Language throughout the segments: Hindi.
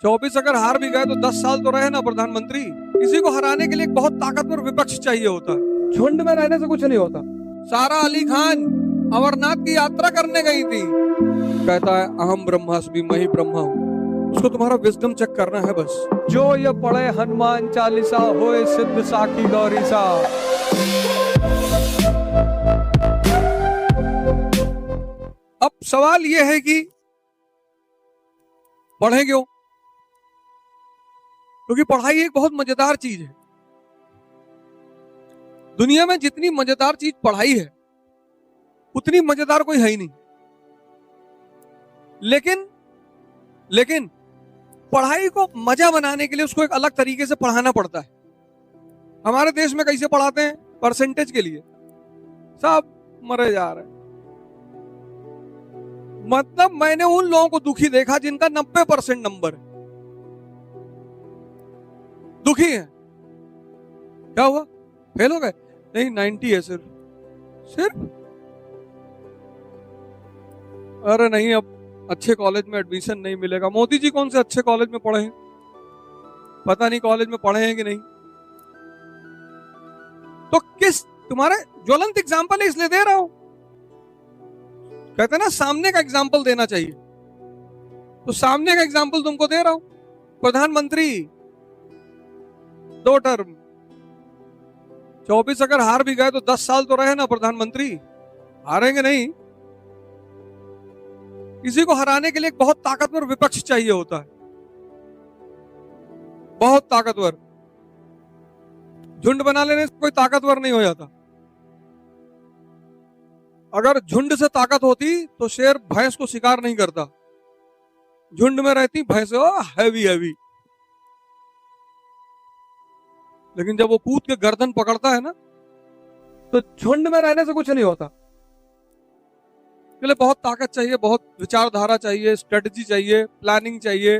24 अगर हार भी गए तो 10 साल तो रहे ना प्रधानमंत्री। किसी को हराने के लिए एक बहुत ताकतवर विपक्ष चाहिए होता है। झुंड में रहने से कुछ नहीं होता। सारा अली खान अमरनाथ की यात्रा करने गई थी, कहता है अहम ब्रह्मास्मि मैं ही ब्रह्मा हूं। उसको तुम्हारा विजडम चेक करना है बस। जो ये पढ़े हनुमान चालीसा होए सिद्ध साखी गौरी सा। अब सवाल यह है कि पढ़ें क्यों? क्योंकि पढ़ाई एक बहुत मजेदार चीज है। दुनिया में जितनी मजेदार चीज पढ़ाई है उतनी मजेदार कोई है ही नहीं। लेकिन पढ़ाई को मजा बनाने के लिए उसको एक अलग तरीके से पढ़ाना पड़ता है। हमारे देश में कैसे पढ़ाते हैं? परसेंटेज के लिए सब मरे जा रहे हैं। मतलब मैंने उन लोगों को दुखी देखा जिनका 90% नंबर है, दुखी है। क्या हुआ? फेल हो गए? नहीं, 90 है सिर्फ। अरे नहीं, अब अच्छे कॉलेज में एडमिशन नहीं मिलेगा। मोदी जी कौन से अच्छे कॉलेज में पढ़े हैं? पता नहीं कॉलेज में पढ़े हैं कि नहीं। तो किस तुम्हारे ज्वलंत एग्जाम्पल है इसलिए दे रहा हूं। कहते हैं ना सामने का एग्जाम्पल देना चाहिए, तो सामने का एग्जाम्पल तुमको दे रहा हूं। प्रधानमंत्री 2 टर्म, 24 अगर हार भी गए तो 10 साल तो रहे ना प्रधानमंत्री। हारेंगे नहीं। किसी को हराने के लिए एक बहुत ताकतवर विपक्ष चाहिए होता है, बहुत ताकतवर। झुंड बना लेने से कोई ताकतवर नहीं हो जाता। अगर झुंड से ताकत होती तो शेर भैंस को शिकार नहीं करता। झुंड में रहती भैंस हैवी। लेकिन जब वो कूद के गर्दन पकड़ता है ना, तो झुंड में रहने से कुछ नहीं होता। के लिए बहुत ताकत चाहिए, बहुत विचारधारा चाहिए, स्ट्रेटजी चाहिए, प्लानिंग चाहिए,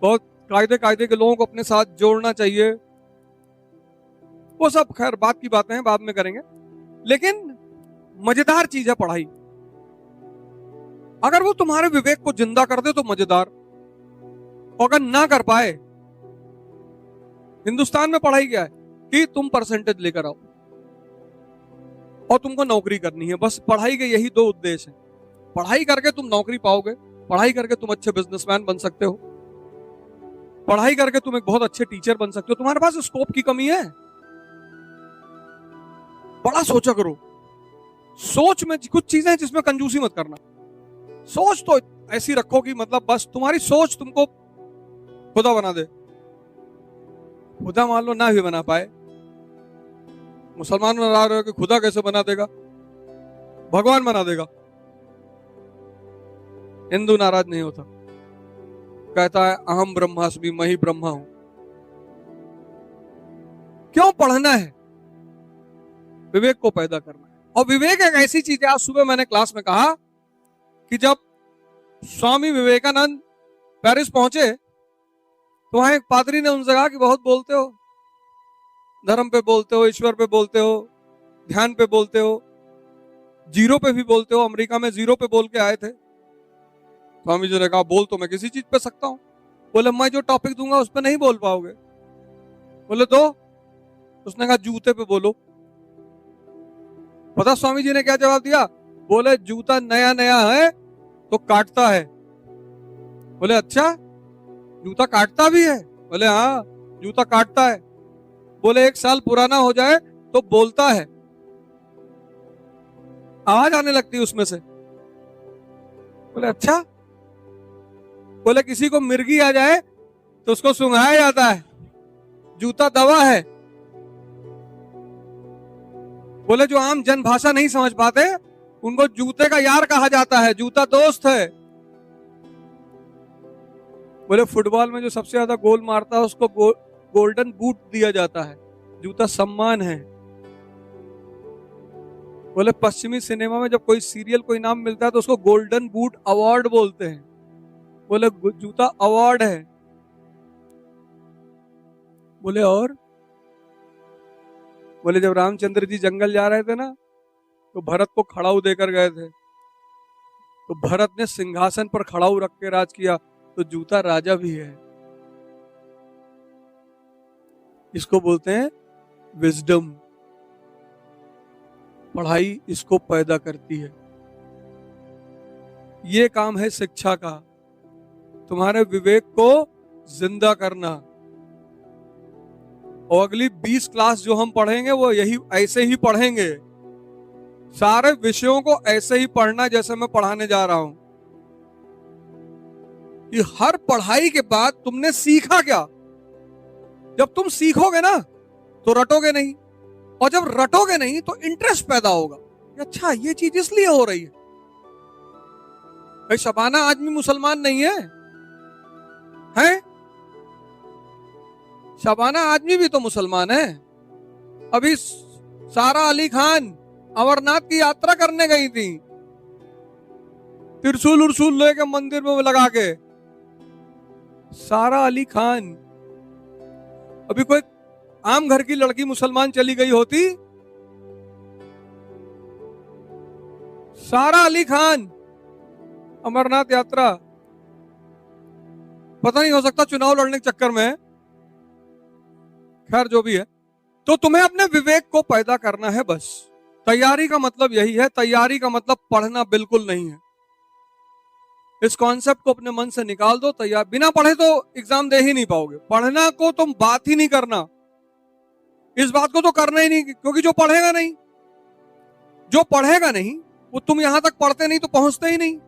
बहुत कायदे के लोगों को अपने साथ जोड़ना चाहिए। वो सब खैर बात की बातें हैं, बाद में करेंगे। लेकिन मजेदार चीज है पढ़ाई। अगर वो तुम्हारे विवेक को जिंदा कर दे तो मजेदार, अगर ना कर पाए। हिंदुस्तान में पढ़ाई क्या है कि तुम परसेंटेज लेकर आओ और तुमको नौकरी करनी है। बस पढ़ाई के यही 2 उद्देश्य हैं। पढ़ाई करके तुम नौकरी पाओगे, पढ़ाई करके तुम अच्छे बिजनेसमैन बन सकते हो, पढ़ाई करके तुम एक बहुत अच्छे टीचर बन सकते हो। तुम्हारे पास स्कोप की कमी है। बड़ा सोचा करो। सोच में कुछ चीजें हैं जिसमें कंजूसी मत करना। सोच तो ऐसी रखो कि मतलब बस तुम्हारी सोच तुमको खुदा बना दे। खुदा मान लो ना भी बना पाए। मुसलमान बना रहे हो कि खुदा कैसे बना देगा? भगवान बना देगा। हिंदू नाराज नहीं होता, कहता है अहम ब्रह्मास्मि मैं ही ब्रह्मा हूं। क्यों पढ़ना है? विवेक को पैदा करना है। और विवेक एक ऐसी चीज है, आज सुबह मैंने क्लास में कहा कि जब स्वामी विवेकानंद पेरिस पहुंचे तो वहां एक पादरी ने उनसे कहा कि बहुत बोलते हो, धर्म पे बोलते हो, ईश्वर पे बोलते हो, ध्यान पे बोलते हो, जीरो पे भी बोलते हो। अमेरिका में जीरो पे बोल के आए थे। स्वामी जी ने कहा बोल तो मैं किसी चीज पे सकता हूं। बोले मैं जो टॉपिक दूंगा उस पर नहीं बोल पाओगे। बोले तो? उसने कहा जूते पे बोलो। पता स्वामी जी ने क्या जवाब दिया? बोले जूता नया नया है तो काटता है। बोले अच्छा, जूता काटता भी है? बोले हाँ, जूता काटता है। बोले 1 साल पुराना हो जाए तो बोलता है, आवाज आने लगती है उसमें से। बोले अच्छा। बोले किसी को मिर्गी आ जाए तो उसको सुंघाया जाता है, जूता दवा है। बोले जो आम जन भाषा नहीं समझ पाते उनको जूते का यार कहा जाता है, जूता दोस्त है। बोले फुटबॉल में जो सबसे ज्यादा गोल मारता है उसको गोल्डन बूट दिया जाता है, जूता सम्मान है। बोले पश्चिमी सिनेमा में जब कोई सीरियल को इनाम मिलता है तो उसको गोल्डन बूट अवार्ड बोलते हैं। बोले जूता अवार्ड है। बोले और? बोले जब रामचंद्र जी जंगल जा रहे थे ना तो भरत को खड़ाऊ देकर गए थे, तो भरत ने सिंहासन पर खड़ाऊ रख के राज किया, तो जूता राजा भी है। इसको बोलते हैं विजडम। पढ़ाई इसको पैदा करती है। ये काम है शिक्षा का, तुम्हारे विवेक को जिंदा करना। और अगली 20 क्लास जो हम पढ़ेंगे वो यही ऐसे ही पढ़ेंगे, सारे विषयों को ऐसे ही पढ़ना जैसे मैं पढ़ाने जा रहा हूं। कि हर पढ़ाई के बाद तुमने सीखा क्या। जब तुम सीखोगे ना तो रटोगे नहीं, और जब रटोगे नहीं तो इंटरेस्ट पैदा होगा। अच्छा ये चीज इसलिए हो रही है। भाई शबाना आदमी मुसलमान नहीं है, हैं? शबाना आदमी भी तो मुसलमान है। अभी सारा अली खान अमरनाथ की यात्रा करने गई थी, त्रिशूल उर्सूल लेके मंदिर में लगा के। सारा अली खान, अभी कोई आम घर की लड़की मुसलमान चली गई होती, सारा अली खान अमरनाथ यात्रा, पता नहीं, हो सकता चुनाव लड़ने के चक्कर में है। खैर जो भी है, तो तुम्हें अपने विवेक को पैदा करना है बस। तैयारी का मतलब यही है। तैयारी का मतलब पढ़ना बिल्कुल नहीं है। इस कॉन्सेप्ट को अपने मन से निकाल दो। तैयार बिना पढ़े तो एग्जाम दे ही नहीं पाओगे। पढ़ना को तुम बात ही नहीं करना, इस बात को तो करना ही नहीं, क्योंकि जो पढ़ेगा नहीं, जो पढ़ेगा नहीं वो तुम यहां तक पढ़ते नहीं तो पहुंचते ही नहीं।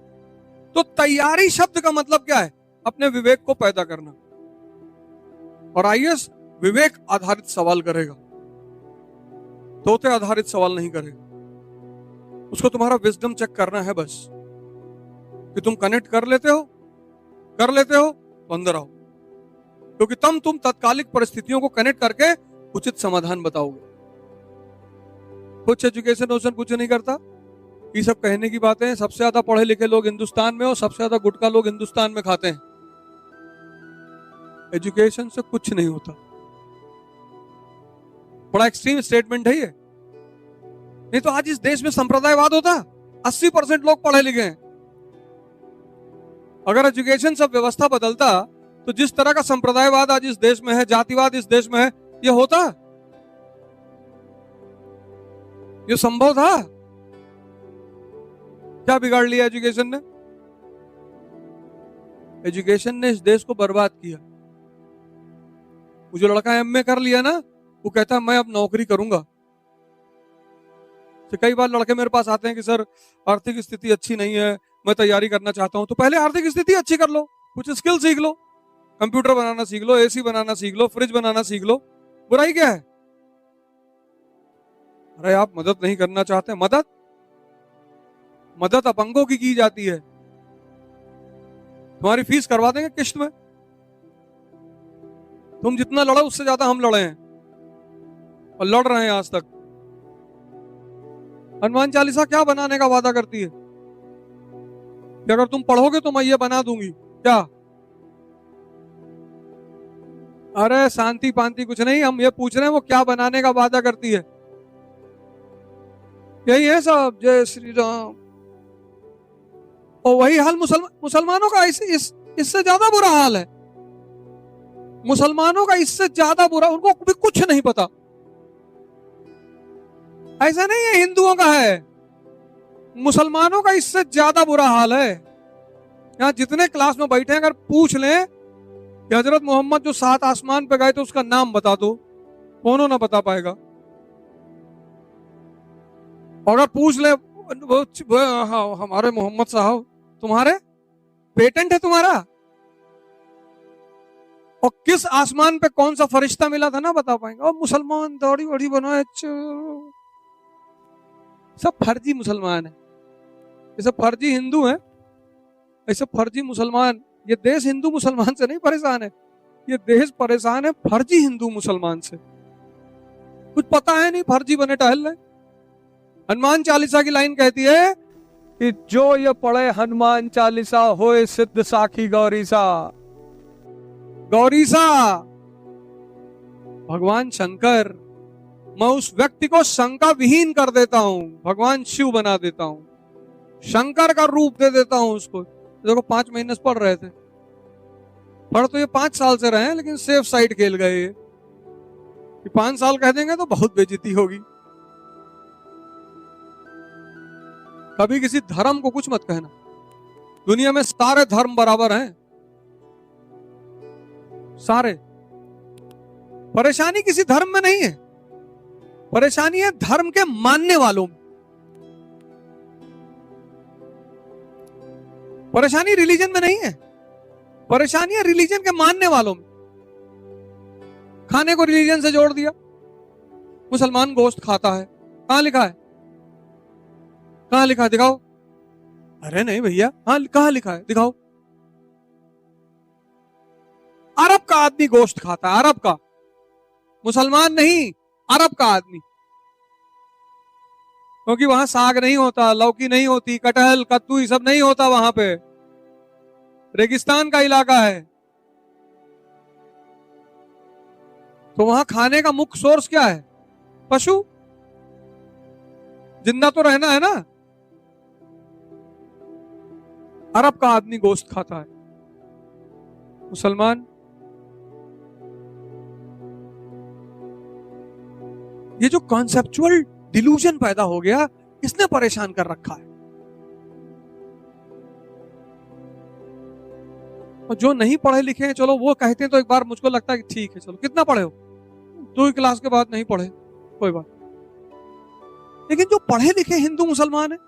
तो तैयारी शब्द का मतलब क्या है? अपने विवेक को पैदा करना। और आईएएस विवेक आधारित सवाल करेगा, तोते आधारित सवाल नहीं करेगा। उसको तुम्हारा विजडम चेक करना है बस, कि तुम कनेक्ट कर लेते हो तो अंदर आओ। क्योंकि तुम तत्कालिक परिस्थितियों को कनेक्ट करके उचित समाधान बताओगे। कुछ एजुकेशन ओशन कुछ नहीं करता। ये सब कहने की बातें। सबसे ज्यादा पढ़े लिखे लोग हिंदुस्तान में और सबसे ज्यादा गुटखा लोग हिंदुस्तान में खाते हैं। एजुकेशन से कुछ नहीं होता। बड़ा एक्सट्रीम स्टेटमेंट है ये। नहीं तो आज इस देश में संप्रदायवाद होता। 80% लोग पढ़े लिखे हैं। अगर एजुकेशन सब व्यवस्था बदलता तो जिस तरह का संप्रदायवाद आज इस देश में है, जातिवाद इस देश में है, ये होता? ये संभव था? क्या बिगाड़ लिया एजुकेशन ने? एजुकेशन ने इस देश को बर्बाद किया। वो जो लड़का एमए कर लिया ना, वो कहता है मैं अब नौकरी करूंगा। तो कई बार लड़के मेरे पास आते हैं कि सर आर्थिक स्थिति अच्छी नहीं है, मैं तैयारी करना चाहता हूं। तो पहले आर्थिक स्थिति अच्छी कर लो, कुछ स्किल सीख लो, कंप्यूटर बनाना सीख लो, एसी बनाना सीख लो, फ्रिज बनाना सीख लो। बुराई क्या है? अरे आप मदद नहीं करना चाहते? मदद अपंगों की जाती है। तुम्हारी फीस करवा देंगे किश्त में। तुम जितना लड़ो उससे ज्यादा हम लड़े हैं और लड़ रहे हैं आज तक। हनुमान चालीसा क्या बनाने का वादा करती है कि अगर तुम पढ़ोगे तो मैं ये बना दूंगी? क्या? अरे शांति पांति कुछ नहीं, हम ये पूछ रहे हैं वो क्या बनाने का वादा करती है। यही है सब। जय श्री राम। और वही हाल मुसलमानों का इससे ज्यादा बुरा हाल है। मुसलमानों का इससे ज्यादा बुरा, उनको भी कुछ नहीं पता। ऐसा नहीं है हिंदुओं का है, मुसलमानों का इससे ज्यादा बुरा हाल है। यहां जितने क्लास में बैठे हैं, अगर पूछ लें कि हजरत मोहम्मद जो 7 आसमान पे गए तो उसका नाम बता दो, कौनों ना बता पाएगा। और अगर पूछ ले हमारे मोहम्मद साहब, तुम्हारे पेटेंट है तुम्हारा, और किस आसमान पे कौन सा फरिश्ता मिला था ना बता पाएंगे। और मुसलमान दाढ़ी वाड़ी बनाए, सब फर्जी मुसलमान है, ये सब फर्जी हिंदू हैं, ये सब फर्जी मुसलमान। ये देश हिंदू मुसलमान से नहीं परेशान है, ये देश परेशान है फर्जी हिंदू मुसलमान से। कुछ पता है नहीं, फर्जी बने टहल रहे। हनुमान चालीसा की लाइन कहती है कि जो ये पढ़े हनुमान चालीसा होए सिद्ध साखी गौरीसा। गौरीसा भगवान शंकर। मैं उस व्यक्ति को शंका विहीन कर देता हूं, भगवान शिव बना देता हूं, शंकर का रूप दे देता हूं उसको। देखो 5 महीने से पढ़ रहे थे, पढ़ तो ये 5 साल से रहे हैं, लेकिन सेफ साइड खेल गए। कि 5 साल कह देंगे तो बहुत बेइज्जती होगी। कभी किसी धर्म को कुछ मत कहना। दुनिया में सारे धर्म बराबर हैं, सारे। परेशानी किसी धर्म में नहीं है, परेशानी है धर्म के मानने वालों में। परेशानी रिलीजन में नहीं है, परेशानी है रिलीजन के मानने वालों में। खाने को रिलीजन से जोड़ दिया। मुसलमान गोश्त खाता है, कहां लिखा है? कहां लिखा है? दिखाओ। अरे नहीं भैया, हाँ कहां लिखा है? दिखाओ। अरब का आदमी गोश्त खाता है, अरब का, मुसलमान नहीं, अरब का आदमी। क्योंकि वहां साग नहीं होता, लौकी नहीं होती, कटहल कद्दू ये सब नहीं होता वहां पे, रेगिस्तान का इलाका है। तो वहां खाने का मुख्य सोर्स क्या है? पशु। जिंदा तो रहना है ना। अरब का आदमी गोश्त खाता है, मुसलमान। ये जो कॉन्सेप्चुअल डिल्यूजन पैदा हो गया, इसने परेशान कर रखा है। और जो नहीं पढ़े लिखे हैं, चलो वो कहते हैं तो एक बार मुझको लगता है कि ठीक है, चलो कितना पढ़े हो, 2 क्लास के बाद नहीं पढ़े, कोई बात। लेकिन जो पढ़े लिखे हिंदू मुसलमान है,